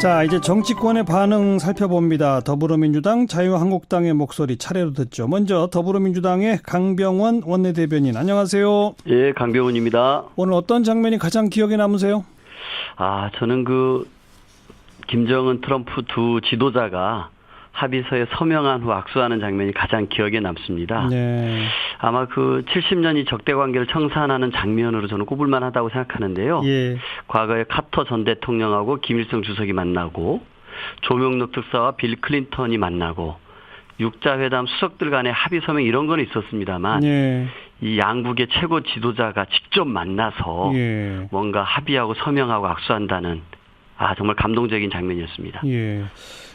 자, 이제 정치권의 반응 살펴봅니다. 더불어민주당, 자유한국당의 목소리 차례로 듣죠. 먼저 더불어민주당의 강병원 원내대변인, 안녕하세요. 예, 강병원입니다. 오늘 어떤 장면이 가장 기억에 남으세요? 저는 김정은, 트럼프 두 지도자가 합의서에 서명한 후 악수하는 장면이 가장 기억에 남습니다. 네. 아마 70년이 적대 관계를 청산하는 장면으로 저는 꼽을만 하다고 생각하는데요. 예. 과거에 카터 전 대통령하고 김일성 주석이 만나고 조명록 특사와 빌 클린턴이 만나고 육자회담 수석들 간의 합의 서명 이런 건 있었습니다만 예. 이 양국의 최고 지도자가 직접 만나서 예. 뭔가 합의하고 서명하고 악수한다는 정말 감동적인 장면이었습니다. 예.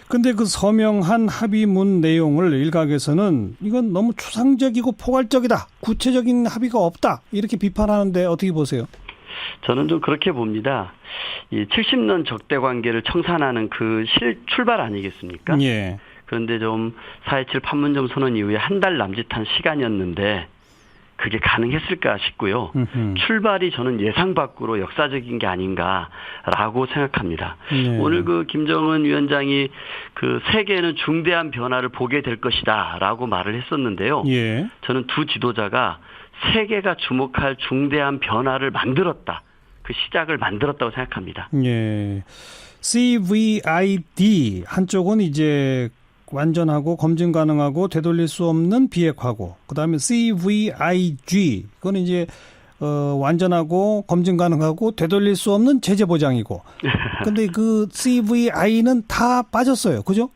근데 그 서명한 합의문 내용을 일각에서는 이건 너무 추상적이고 포괄적이다, 구체적인 합의가 없다, 이렇게 비판하는데 어떻게 보세요? 저는 좀 그렇게 봅니다. 이 70년 적대 관계를 청산하는 출발 아니겠습니까? 예. 그런데 좀 4.27 판문점 선언 이후에 한 달 남짓한 시간이었는데 그게 가능했을까 싶고요. 출발이 저는 예상 밖으로 역사적인 게 아닌가라고 생각합니다. 네. 오늘 김정은 위원장이 세계는 중대한 변화를 보게 될 것이다라고 말을 했었는데요. 예. 저는 두 지도자가 세계가 주목할 중대한 변화를 만들었다. 그 시작을 만들었다고 생각합니다. 예. CVID 한쪽은 이제 완전하고 검증 가능하고 되돌릴 수 없는 비핵화고, 그다음에 CVIG 그건 이제 완전하고 검증 가능하고 되돌릴 수 없는 제재 보장이고. 근데 CVI는 다 빠졌어요. 그죠?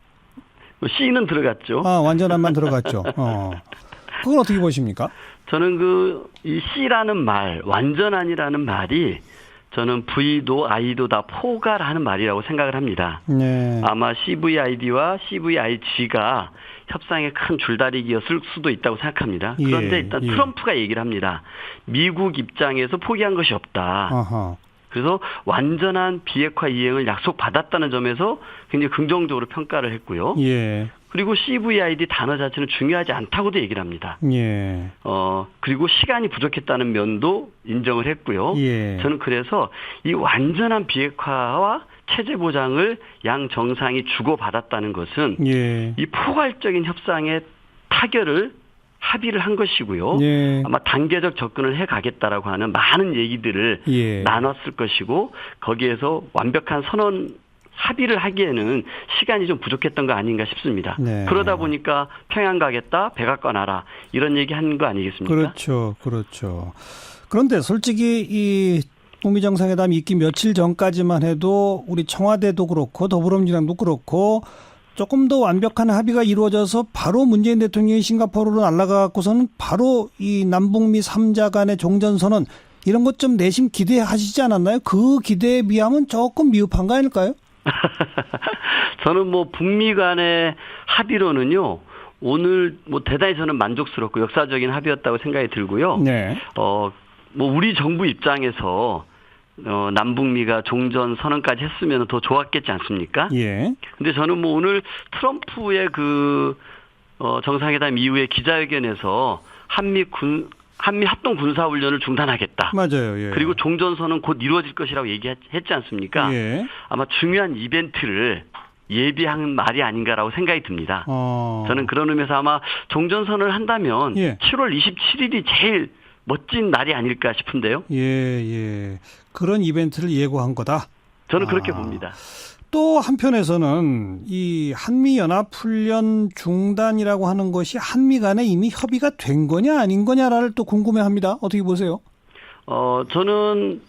C는 들어갔죠. 완전한만 들어갔죠. 그건 어떻게 보십니까? 저는 이 C라는 말, 완전한이라는 말이 저는 V도 I도 다 포괄하는 말이라고 생각을 합니다. 네. 아마 CVID와 CVIG가 협상의 큰 줄다리기였을 수도 있다고 생각합니다. 그런데 일단 트럼프가 얘기를 합니다. 미국 입장에서 포기한 것이 없다. 아하. 그래서 완전한 비핵화 이행을 약속받았다는 점에서 굉장히 긍정적으로 평가를 했고요. 예. 그리고 CVID 단어 자체는 중요하지 않다고도 얘기를 합니다. 예. 그리고 시간이 부족했다는 면도 인정을 했고요. 예. 저는 그래서 이 완전한 비핵화와 체제 보장을 양 정상이 주고받았다는 것은 예. 이 포괄적인 협상의 타결을 합의를 한 것이고요. 예. 아마 단계적 접근을 해가겠다라고 하는 많은 얘기들을 나눴을 것이고, 거기에서 완벽한 선언 합의를 하기에는 시간이 좀 부족했던 거 아닌가 싶습니다. 네. 그러다 보니까 평양 가겠다, 백악관 와라, 이런 얘기 한 거 아니겠습니까? 그렇죠. 그렇죠. 그런데 솔직히 이 북미 정상회담이 있기 며칠 전까지만 해도 우리 청와대도 그렇고 더불어민주당도 그렇고 조금 더 완벽한 합의가 이루어져서 바로 문재인 대통령이 싱가포르로 날아가고서는 바로 이 남북미 3자 간의 종전선언 이런 것 좀 내심 기대하시지 않았나요? 그 기대에 비하면 조금 미흡한 거 아닐까요? 저는 북미 간의 합의로는요, 오늘 대단히 저는 만족스럽고 역사적인 합의였다고 생각이 들고요. 네. 우리 정부 입장에서 남북미가 종전 선언까지 했으면 더 좋았겠지 않습니까? 예. 근데 저는 오늘 트럼프의 정상회담 이후에 기자회견에서 한미 합동 군사훈련을 중단하겠다. 맞아요. 예. 그리고 종전선언 곧 이루어질 것이라고 얘기했지 않습니까? 예. 아마 중요한 이벤트를 예비한 말이 아닌가라고 생각이 듭니다. 저는 그런 의미에서 아마 종전선언을 한다면 7월 27일이 제일 멋진 날이 아닐까 싶은데요. 예. 그런 이벤트를 예고한 거다. 저는 그렇게 봅니다. 또 한편에서는 이 한미연합훈련 중단이라고 하는 것이 한미 간에 이미 협의가 된 거냐 아닌 거냐를 또 궁금해합니다. 어떻게 보세요? 저는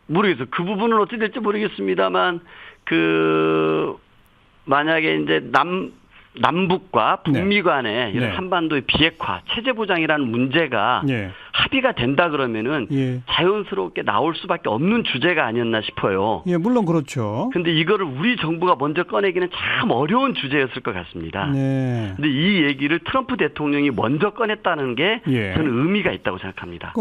모르겠어요. 그 부분은 어떻게 될지 모르겠습니다만 만약에 이제 남북과 북미 간의 이런 한반도의 비핵화, 체제 보장이라는 문제가 합의가 된다 그러면은 자연스럽게 나올 수밖에 없는 주제가 아니었나 싶어요. 예, 물론 그렇죠. 근데 이거를 우리 정부가 먼저 꺼내기는 참 어려운 주제였을 것 같습니다. 네. 근데 이 얘기를 트럼프 대통령이 먼저 꺼냈다는 게 저는 의미가 있다고 생각합니다.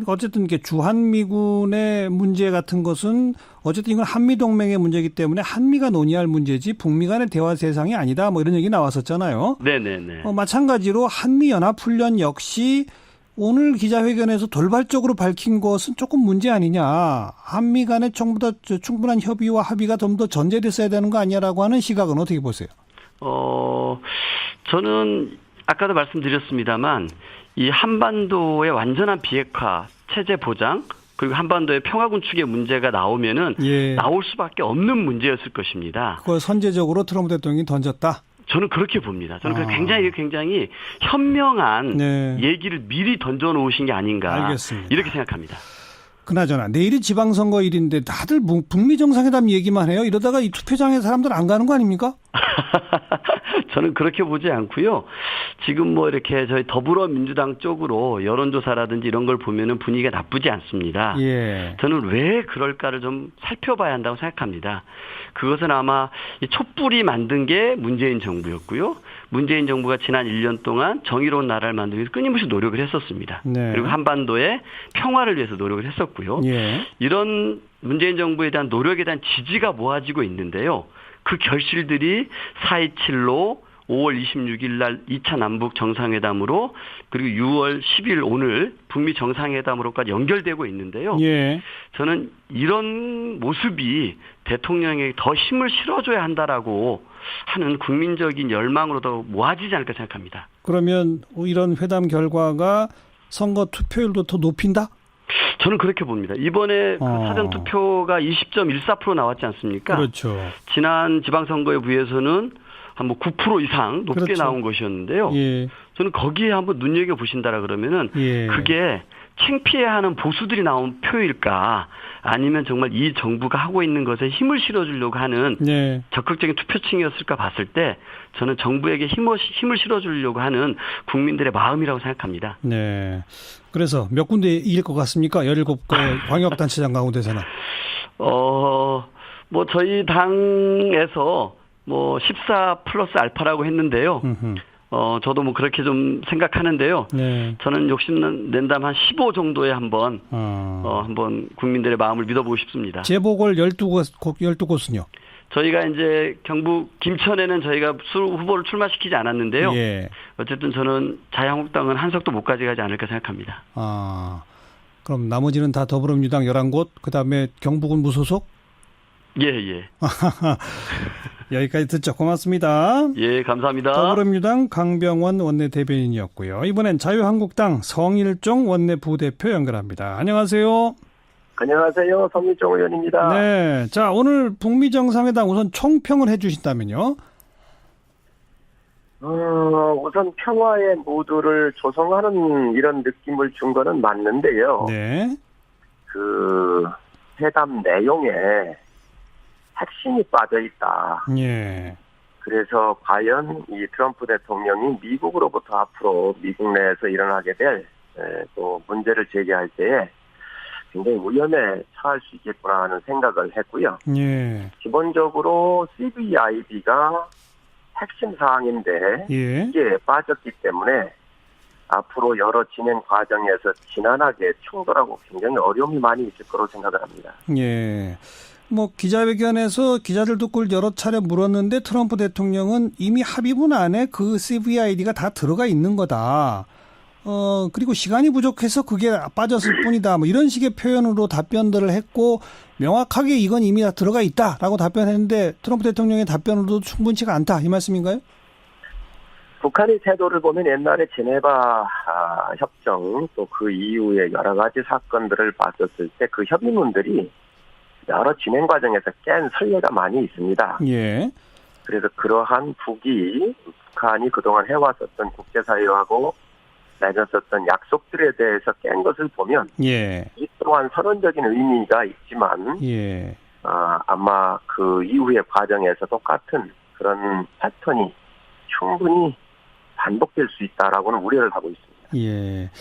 어쨌든 이게 주한미군의 문제 같은 것은 어쨌든 이건 한미동맹의 문제이기 때문에 한미가 논의할 문제지 북미 간의 대화 대상이 아니다. 이런 얘기 나왔었잖아요. 네네네. 마찬가지로 한미연합훈련 역시 오늘 기자회견에서 돌발적으로 밝힌 것은 조금 문제 아니냐. 한미 간에 전부 다 충분한 협의와 합의가 좀 더 전제됐어야 되는 거 아니냐라고 하는 시각은 어떻게 보세요? 저는 아까도 말씀드렸습니다만 이 한반도의 완전한 비핵화, 체제 보장, 그리고 한반도의 평화 군축의 문제가 나오면은 나올 수밖에 없는 문제였을 것입니다. 그걸 선제적으로 트럼프 대통령이 던졌다? 저는 그렇게 봅니다. 저는 굉장히 현명한 얘기를 미리 던져놓으신 게 아닌가. 알겠습니다. 이렇게 생각합니다. 그나저나 내일이 지방선거일인데 다들 북미 정상회담 얘기만 해요. 이러다가 이 투표장에 사람들 안 가는 거 아닙니까? 저는 그렇게 보지 않고요. 지금 뭐 이렇게 저희 더불어민주당 쪽으로 여론조사라든지 이런 걸 보면은 분위기가 나쁘지 않습니다. 저는 왜 그럴까를 좀 살펴봐야 한다고 생각합니다. 그것은 아마 이 촛불이 만든 게 문재인 정부였고요. 문재인 정부가 지난 1년 동안 정의로운 나라를 만들기 위해서 끊임없이 노력을 했었습니다. 그리고 한반도의 평화를 위해서 노력을 했었고요. 이런 문재인 정부에 대한 노력에 대한 지지가 모아지고 있는데요. 그 결실들이 4.27로 5월 26일 날 2차 남북 정상회담으로 그리고 6월 10일 오늘 북미 정상회담으로까지 연결되고 있는데요. 저는 이런 모습이 대통령에게 더 힘을 실어줘야 한다라고 하는 국민적인 열망으로 더 모아지지 않을까 생각합니다. 그러면 이런 회담 결과가 선거 투표율도 더 높인다? 저는 그렇게 봅니다. 이번에 그 사전투표가 20.14% 나왔지 않습니까? 그렇죠. 지난 지방선거에 비해서는 한 뭐 9% 이상 높게 나온 것이었는데요. 저는 거기에 한번 눈여겨보신다라 그러면은 그게 창피해하는 보수들이 나온 표일까 아니면 정말 이 정부가 하고 있는 것에 힘을 실어주려고 하는 적극적인 투표층이었을까 봤을 때 저는 정부에게 힘을 실어주려고 하는 국민들의 마음이라고 생각합니다. 그래서 몇 군데 이길 것 같습니까? 17개 광역단체장 가운데서는. 뭐 저희 당에서 뭐 14 플러스 알파라고 했는데요. 저도 뭐 그렇게 좀 생각하는데요. 저는 욕심 낸다면 한 15 정도에 한번 국민들의 마음을 믿어보고 싶습니다. 재보궐 12곳은요? 저희가 이제 경북 김천에는 저희가 후보를 출마시키지 않았는데요. 어쨌든 저는 자유한국당은 한석도 못 가져가지 않을까 생각합니다. 그럼 나머지는 다 더불어민주당 11곳, 그다음에 경북은 무소속? 여기까지 듣죠. 고맙습니다. 감사합니다. 더불어민주당 강병원 원내대변인이었고요. 이번엔 자유한국당 성일종 원내부대표 연결합니다. 안녕하세요. 안녕하세요. 성일종 의원입니다. 자, 오늘 북미 정상회담 우선 총평을 해주신다면요. 우선 평화의 모두를 조성하는 이런 느낌을 준 거는 맞는데요. 그 회담 내용에 핵심이 빠져 있다. 그래서 과연 이 트럼프 대통령이 미국으로부터 앞으로 미국 내에서 일어나게 될 또 문제를 제기할 때에 굉장히 위험에 처할 수 있겠구나 하는 생각을 했고요. 기본적으로 CVID가 핵심 사항인데 이게 빠졌기 때문에 앞으로 여러 진행 과정에서 지난하게 충돌하고 굉장히 어려움이 많이 있을 거로 생각을 합니다. 뭐 기자회견에서 기자들도 그걸 여러 차례 물었는데 트럼프 대통령은 이미 합의문 안에 그 CVID가 다 들어가 있는 거다. 그리고 시간이 부족해서 그게 빠졌을 뿐이다. 뭐 이런 식의 표현으로 답변들을 했고 명확하게 이건 이미 다 들어가 있다라고 답변했는데 트럼프 대통령의 답변으로도 충분치가 않다. 이 말씀인가요? 북한의 태도를 보면 옛날에 제네바 협정 또 그 이후에 여러 가지 사건들을 봤었을 때 그 협의문들이 여러 진행 과정에서 깬 선례가 많이 있습니다. 그래서 그러한 북한이 그동안 해왔었던 국제사회하고 맺었었던 약속들에 대해서 깬 것을 보면 이 또한 선언적인 의미가 있지만 아마 그 이후의 과정에서 똑같은 그런 패턴이 충분히 반복될 수 있다라고는 우려를 하고 있습니다.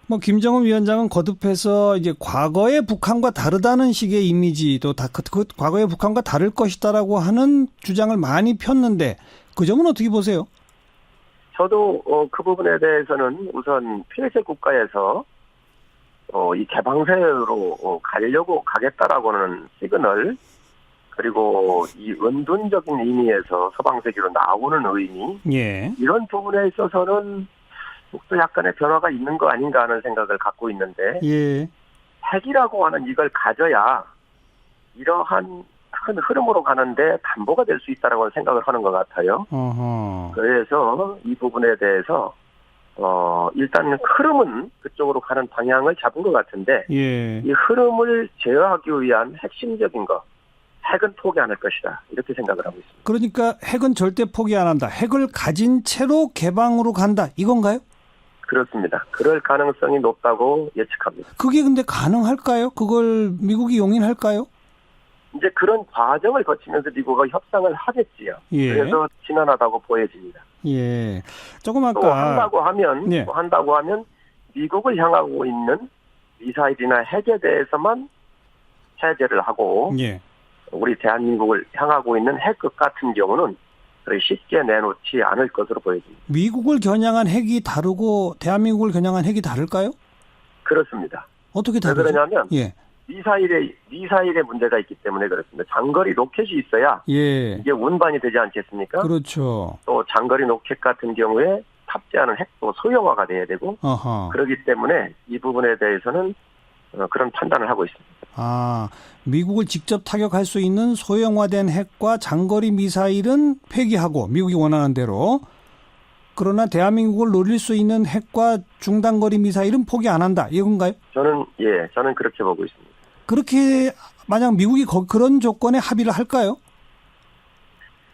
뭐 김정은 위원장은 거듭해서 이제 과거의 북한과 다르다는 식의 이미지도 그 과거의 북한과 다를 것이다라고 하는 주장을 많이 폈는데 그 점은 어떻게 보세요? 저도 그 부분에 대해서는 우선 폐쇄 국가에서 이 개방세로 가겠다라고는 시그널 그리고 이 은둔적인 의미에서 서방세계로 나오는 의미 이런 부분에 있어서는 미국도 약간의 변화가 있는 거 아닌가 하는 생각을 갖고 있는데 예. 핵이라고 하는 이걸 가져야 이러한 큰 흐름으로 가는데 담보가 될 수 있다라고 생각을 하는 것 같아요. 그래서 이 부분에 대해서 일단 흐름은 그쪽으로 가는 방향을 잡은 것 같은데 예. 이 흐름을 제어하기 위한 핵심적인 거 핵은 포기 안 할 것이다 이렇게 생각을 하고 있습니다. 그러니까 핵은 절대 포기 안 한다. 핵을 가진 채로 개방으로 간다. 이건가요? 그렇습니다. 그럴 가능성이 높다고 예측합니다. 그게 근데 가능할까요? 그걸 미국이 용인할까요? 이제 그런 과정을 거치면서 미국과 협상을 하겠지요. 예. 그래서 지난하다고 보여집니다. 예. 조금 아까 또 한다고 하면 예. 미국을 향하고 있는 미사일이나 핵에 대해서만 해제를 하고 예. 우리 대한민국을 향하고 있는 핵 같은 경우는 그렇게 쉽게 내놓지 않을 것으로 보여집니다. 미국을 겨냥한 핵이 다르고 대한민국을 겨냥한 핵이 다를까요? 그렇습니다. 어떻게 다르죠? 왜 그러냐면 예. 미사일에 문제가 있기 때문에 그렇습니다. 장거리 로켓이 있어야 예. 이게 운반이 되지 않겠습니까? 그렇죠. 또 장거리 로켓 같은 경우에 탑재하는 핵도 소형화가 돼야 되고 어허. 그렇기 때문에 이 부분에 대해서는 그런 판단을 하고 있습니다. 아, 미국을 직접 타격할 수 있는 소형화된 핵과 장거리 미사일은 폐기하고 미국이 원하는 대로 그러나 대한민국을 노릴 수 있는 핵과 중단거리 미사일은 포기 안 한다. 이건가요? 저는 그렇게 보고 있습니다. 그렇게 만약 미국이 그런 조건에 합의를 할까요?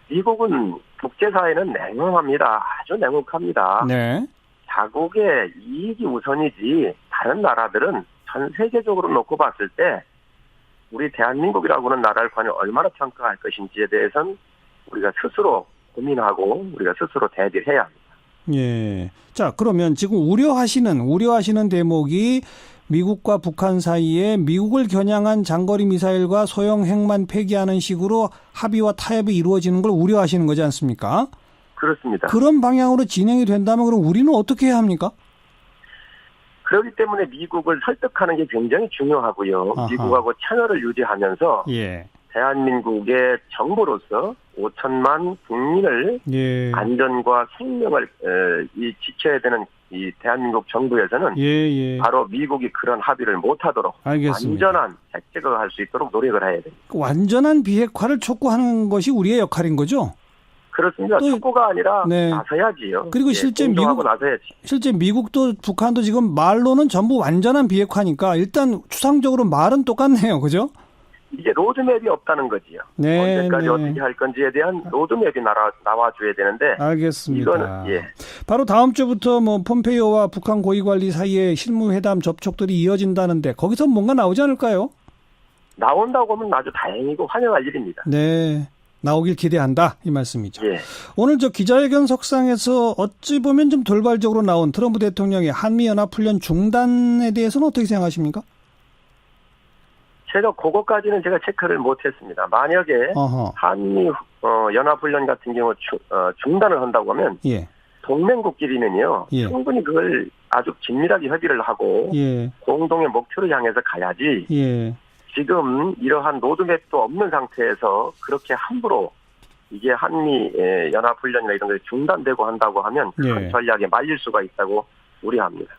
미국은 국제사회는 냉혹합니다. 아주 냉혹합니다. 네. 자국의 이익이 우선이지 다른 나라들은 전 세계적으로 놓고 봤을 때 우리 대한민국이라고 하는 나라를 과연 얼마나 평가할 것인지에 대해서는 우리가 스스로 고민하고 우리가 스스로 대비를 해야 합니다. 예. 자, 그러면 지금 우려하시는 대목이 미국과 북한 사이에 미국을 겨냥한 장거리 미사일과 소형 핵만 폐기하는 식으로 합의와 타협이 이루어지는 걸 우려하시는 거지 않습니까? 그렇습니다. 그런 방향으로 진행이 된다면 그럼 우리는 어떻게 해야 합니까? 그렇기 때문에 미국을 설득하는 게 굉장히 중요하고요. 아하. 미국하고 채널을 유지하면서 예. 대한민국의 정부로서 5천만 국민을 예. 안전과 생명을 지켜야 되는 이 대한민국 정부에서는 예. 바로 미국이 그런 합의를 못하도록 알겠습니다. 완전한 핵 제거를 할 수 있도록 노력을 해야 됩니다. 완전한 비핵화를 촉구하는 것이 우리의 역할인 거죠? 그렇습니다. 촉구가 아니라 네. 나서야지요. 그리고 실제 나서야지. 실제 미국도 북한도 지금 말로는 전부 완전한 비핵화니까 일단 추상적으로 말은 똑같네요. 그죠? 이게 로드맵이 없다는 거지요. 네, 언제까지 어떻게 할 건지에 대한 로드맵이 나와줘야 되는데. 알겠습니다. 이거는 바로 다음 주부터 폼페이오와 북한 고위관리 사이에 실무회담 접촉들이 이어진다는데 거기서 뭔가 나오지 않을까요? 나온다고 하면 아주 다행이고 환영할 일입니다. 네. 나오길 기대한다 이 말씀이죠. 예. 오늘 기자회견 석상에서 어찌 보면 좀 돌발적으로 나온 트럼프 대통령의 한미연합훈련 중단에 대해서는 어떻게 생각하십니까? 그거까지는 제가 체크를 못했습니다. 만약에 한미 연합훈련 같은 경우 중단을 한다고 하면 예. 동맹국끼리는요. 예. 충분히 그걸 아주 긴밀하게 협의를 하고 예. 공동의 목표를 향해서 가야지. 예. 지금 이러한 로드맵도 없는 상태에서 그렇게 함부로 이게 한미 연합훈련이나 이런 게 중단되고 한다고 하면 큰 전략에 말릴 수가 있다고 우려합니다.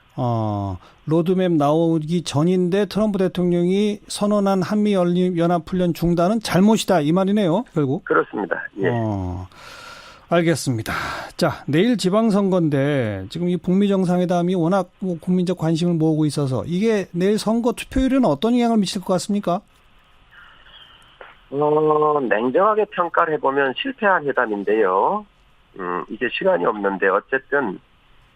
로드맵 나오기 전인데 트럼프 대통령이 선언한 한미 연합훈련 중단은 잘못이다 이 말이네요. 결국. 그렇습니다. 예. 알겠습니다. 자, 내일 지방선거인데 지금 이 북미 정상회담이 워낙 국민적 관심을 모으고 있어서 이게 내일 선거 투표율에는 어떤 영향을 미칠 것 같습니까? 냉정하게 평가를 해보면 실패한 회담인데요. 이게 시간이 없는데 어쨌든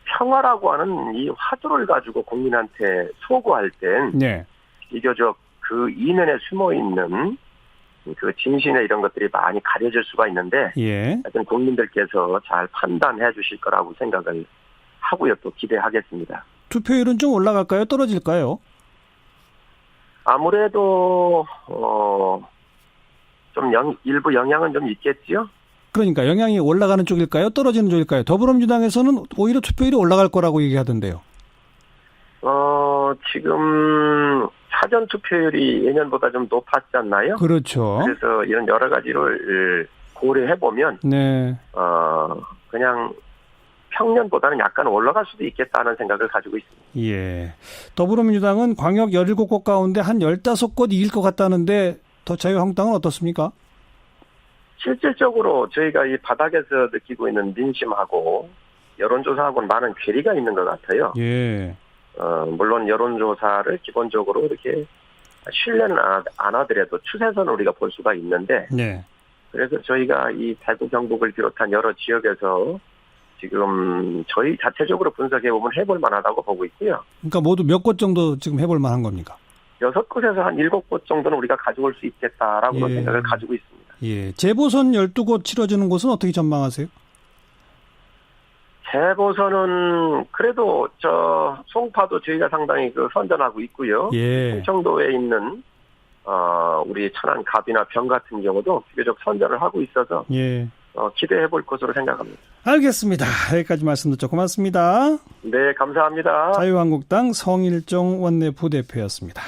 평화라고 하는 이 화두를 가지고 국민한테 소구할 땐 비교적 그 이면에 숨어있는 그 진실이나 이런 것들이 많이 가려질 수가 있는데 하여튼 국민들께서 잘 판단해 주실 거라고 생각을 하고요. 또 기대하겠습니다. 투표율은 좀 올라갈까요? 떨어질까요? 아무래도 좀 일부 영향은 좀 있겠지요. 그러니까 영향이 올라가는 쪽일까요? 떨어지는 쪽일까요? 더불어민주당에서는 오히려 투표율이 올라갈 거라고 얘기하던데요. 지금 사전 투표율이 예년보다 좀 높았지 않나요? 그렇죠. 그래서 이런 여러 가지를 고려해 보면 그냥 평년보다는 약간 올라갈 수도 있겠다는 생각을 가지고 있습니다. 예. 더불어민주당은 광역 17곳 가운데 한 15곳 이길 것 같다는데 더 자유한국당은 어떻습니까? 실질적으로 저희가 이 바닥에서 느끼고 있는 민심하고 여론조사하고는 많은 괴리가 있는 것 같아요. 예. 물론 여론조사를 기본적으로 이렇게 신뢰는 안 하더라도 추세선을 우리가 볼 수가 있는데, 네. 그래서 저희가 이 대구 경북을 비롯한 여러 지역에서 지금 저희 자체적으로 분석해보면 해볼 만하다고 보고 있고요. 그러니까 모두 몇 곳 정도 지금 해볼 만한 겁니까? 6곳에서 한 7곳 정도는 우리가 가져올 수 있겠다라고 예. 생각을 가지고 있습니다. 예. 재보선 12곳 치러지는 곳은 어떻게 전망하세요? 재보선은 그래도 송파도 저희가 상당히 선전하고 있고요. 예. 충청도에 있는 우리 천안 갑이나 병 같은 경우도 비교적 선전을 하고 있어서 예. 기대해 볼 것으로 생각합니다. 알겠습니다. 여기까지 말씀 듣죠. 고맙습니다. 네, 감사합니다. 자유한국당 성일종 원내부대표였습니다.